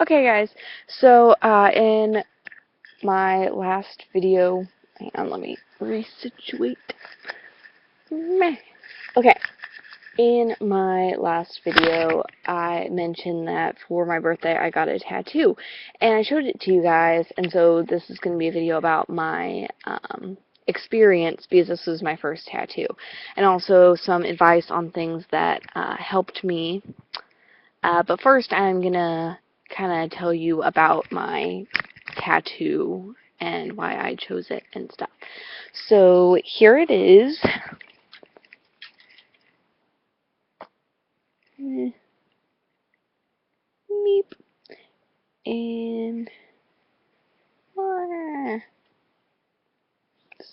Okay, guys, so in my last video, hang on, let me resituate. Meh. Okay, in my last video, I mentioned that for my birthday I got a tattoo, and I showed it to you guys, and so this is going to be a video about my experience, because this was my first tattoo, and also some advice on things that helped me. But first, I'm going to kind of tell you about my tattoo and why I chose it and stuff. So here it is. Meep. And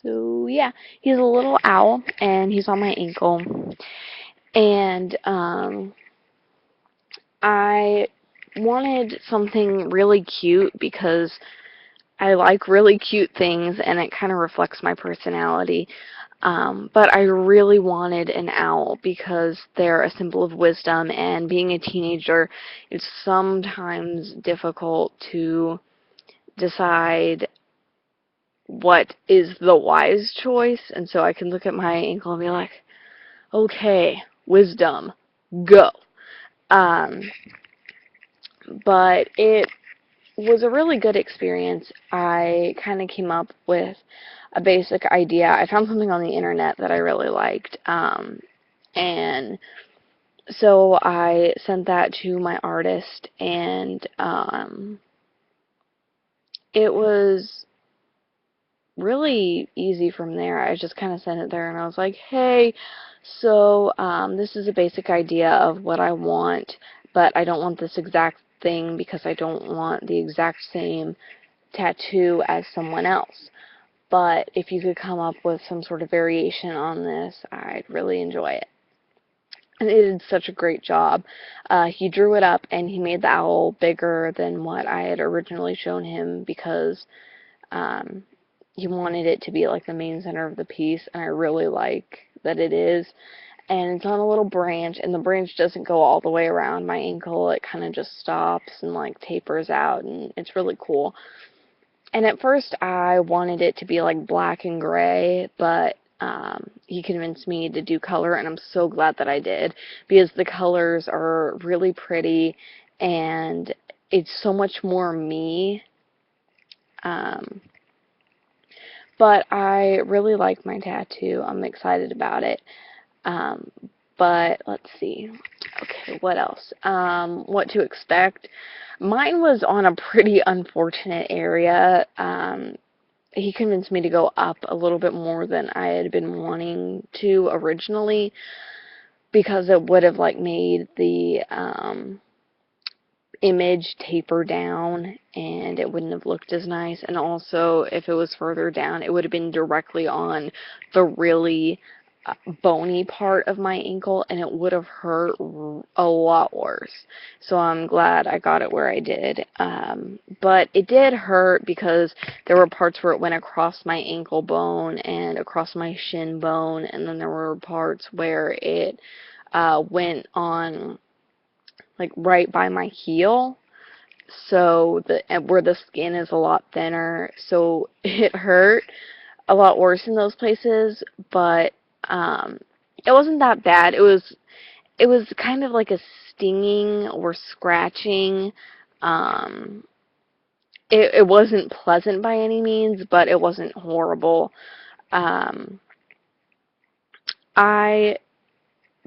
so yeah, he's a little owl and he's on my ankle. And I wanted something really cute because I like really cute things and it kind of reflects my personality. But I really wanted an owl because they're a symbol of wisdom, and being a teenager, it's sometimes difficult to decide what is the wise choice, and so I can look at my ankle and be like, okay, wisdom, go. Um, but it was a really good experience. I kind of came up with a basic idea. I found something on the internet that I really liked, and so I sent that to my artist, and it was really easy from there. I just kind of sent it there, and I was like, hey, so this is a basic idea of what I want, but I don't want this exact thing because I don't want the exact same tattoo as someone else. But if you could come up with some sort of variation on this, I'd really enjoy it. And it did such a great job. He drew it up, and he made the owl bigger than what I had originally shown him because um, he wanted it to be like the main center of the piece, and I really like that it is. And it's on a little branch, and the branch doesn't go all the way around my ankle. It kind of just stops and like tapers out, and it's really cool. And at first I wanted it to be like black and gray, but he convinced me to do color, and I'm so glad that I did because the colors are really pretty and it's so much more me. Um, but I really like my tattoo. I'm excited about it. Um, but let's see. Okay, what else? What to expect? Mine was on a pretty unfortunate area. He convinced me to go up a little bit more than I had been wanting to originally because it would have like made the image taper down and it wouldn't have looked as nice, and also if it was further down it would have been directly on the really bony part of my ankle and it would have hurt a lot worse. So I'm glad I got it where I did. But it did hurt because there were parts where it went across my ankle bone and across my shin bone, and then there were parts where it went on like right by my heel, so where the skin is a lot thinner, so it hurt a lot worse in those places, but um, it wasn't that bad. It was kind of like a stinging or scratching. Um, it wasn't pleasant by any means, but it wasn't horrible. Um, I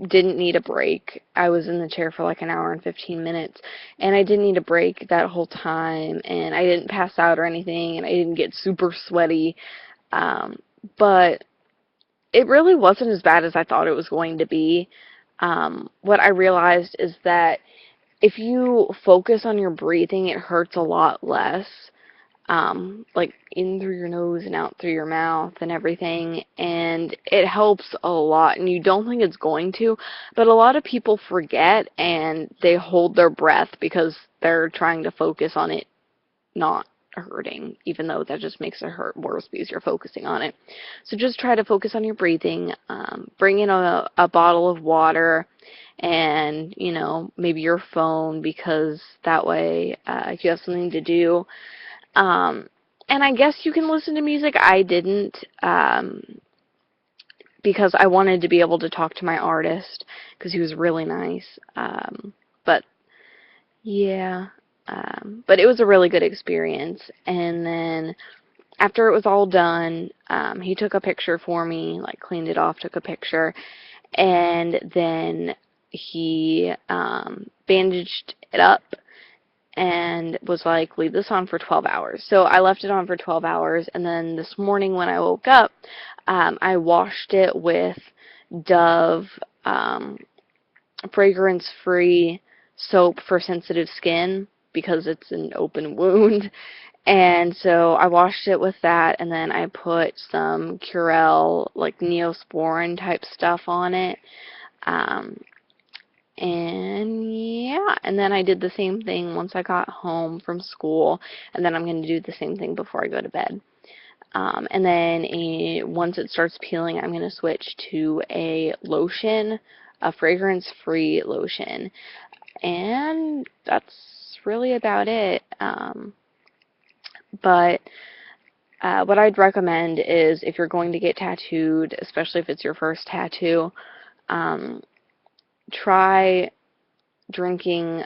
didn't need a break. I was in the chair for like an hour and 15 minutes, and I didn't need a break that whole time, and I didn't pass out or anything, and I didn't get super sweaty. Um, but it really wasn't as bad as I thought it was going to be. What I realized is that if you focus on your breathing, it hurts a lot less. Like in through your nose and out through your mouth and everything, and it helps a lot, and you don't think it's going to, but a lot of people forget and they hold their breath because they're trying to focus on it not hurting, even though that just makes it hurt worse because you're focusing on it. So just try to focus on your breathing. Bring in a bottle of water and, maybe your phone, because that way you have something to do. And I guess you can listen to music. I didn't, because I wanted to be able to talk to my artist because he was really nice. But yeah, but it was a really good experience. And then after it was all done, he took a picture for me, like cleaned it off, took a picture, and then he bandaged it up and was like, leave this on for 12 hours. So I left it on for 12 hours, and then this morning when I woke up, I washed it with Dove fragrance-free soap for sensitive skin because it's an open wound. And so I washed it with that, and then I put some Curel, like Neosporin type stuff on it. And yeah, and then I did the same thing once I got home from school, and then I'm going to do the same thing before I go to bed. And then once it starts peeling, I'm going to switch to a lotion, a fragrance-free lotion. And that's really about it. But what I'd recommend is if you're going to get tattooed, especially if it's your first tattoo, try drinking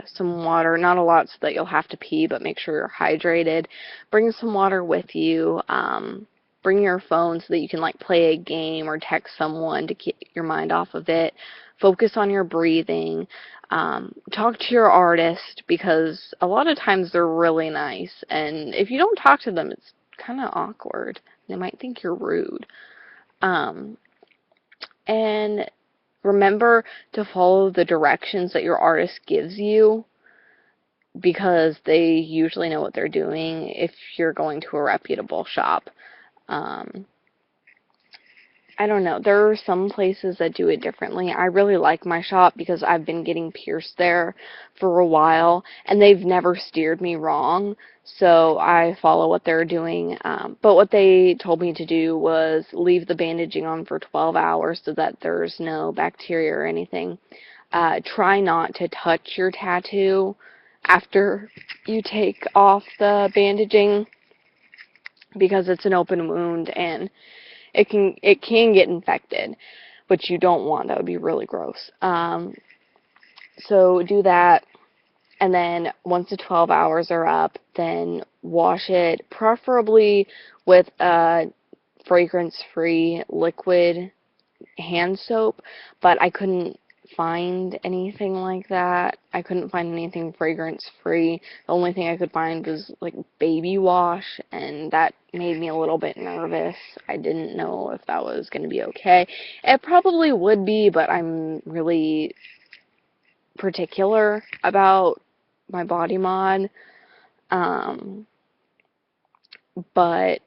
some water, not a lot so that you'll have to pee, but make sure you're hydrated. Bring some water with you. Bring your phone so that you can like play a game or text someone to keep your mind off of it. Focus on your breathing. Talk to your artist, because a lot of times they're really nice, and if you don't talk to them, it's kind of awkward. They might think you're rude. And remember to follow the directions that your artist gives you, because they usually know what they're doing if you're going to a reputable shop. I don't know. There are some places that do it differently. I really like my shop because I've been getting pierced there for a while, and they've never steered me wrong, so I follow what they're doing. But what they told me to do was leave the bandaging on for 12 hours so that there's no bacteria or anything. Try not to touch your tattoo after you take off the bandaging, because it's an open wound and it can get infected, which you don't want. That would be really gross. So do that, and then once the 12 hours are up, then wash it, preferably with a fragrance-free liquid hand soap, but I couldn't find anything like that. I couldn't find anything fragrance-free. The only thing I could find was like baby wash, and that made me a little bit nervous. I didn't know if that was going to be okay. It probably would be, but I'm really particular about my body mod. But,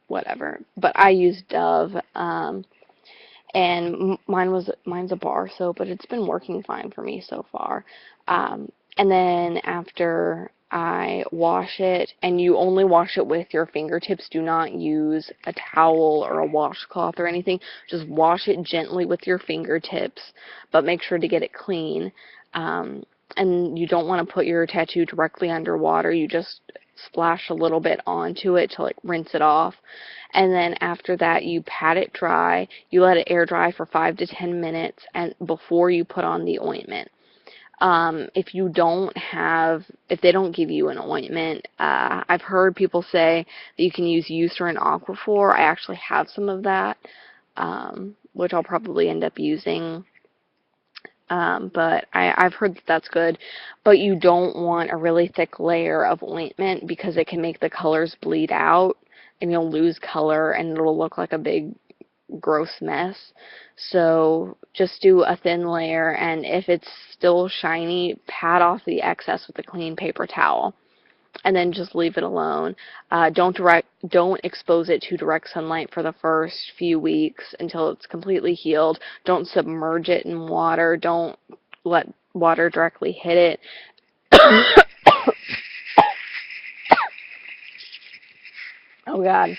whatever. But I use Dove. And mine's a bar soap, but it's been working fine for me so far. And then after I wash it, and you only wash it with your fingertips, do not use a towel or a washcloth or anything. Just wash it gently with your fingertips, but make sure to get it clean. And you don't want to put your tattoo directly underwater. You just splash a little bit onto it to like rinse it off. And then after that, you pat it dry. You let it air dry for 5 to 10 minutes and before you put on the ointment. If they don't give you an ointment, I've heard people say that you can use Eucerin Aquaphor. I actually have some of that, which I'll probably end up using. But I've heard that that's good. But you don't want a really thick layer of ointment because it can make the colors bleed out, and you'll lose color, and it'll look like a big gross mess. So just do a thin layer, and if it's still shiny, pat off the excess with a clean paper towel, and then just leave it alone. Don't expose it to direct sunlight for the first few weeks until it's completely healed. Don't submerge it in water. Don't let water directly hit it. Oh god.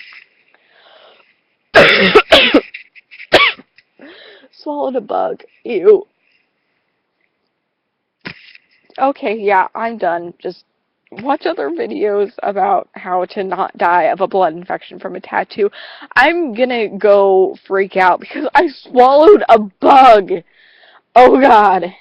Swallowed a bug. Ew. Okay, yeah, I'm done. Just watch other videos about how to not die of a blood infection from a tattoo. I'm gonna go freak out because I swallowed a bug. Oh god.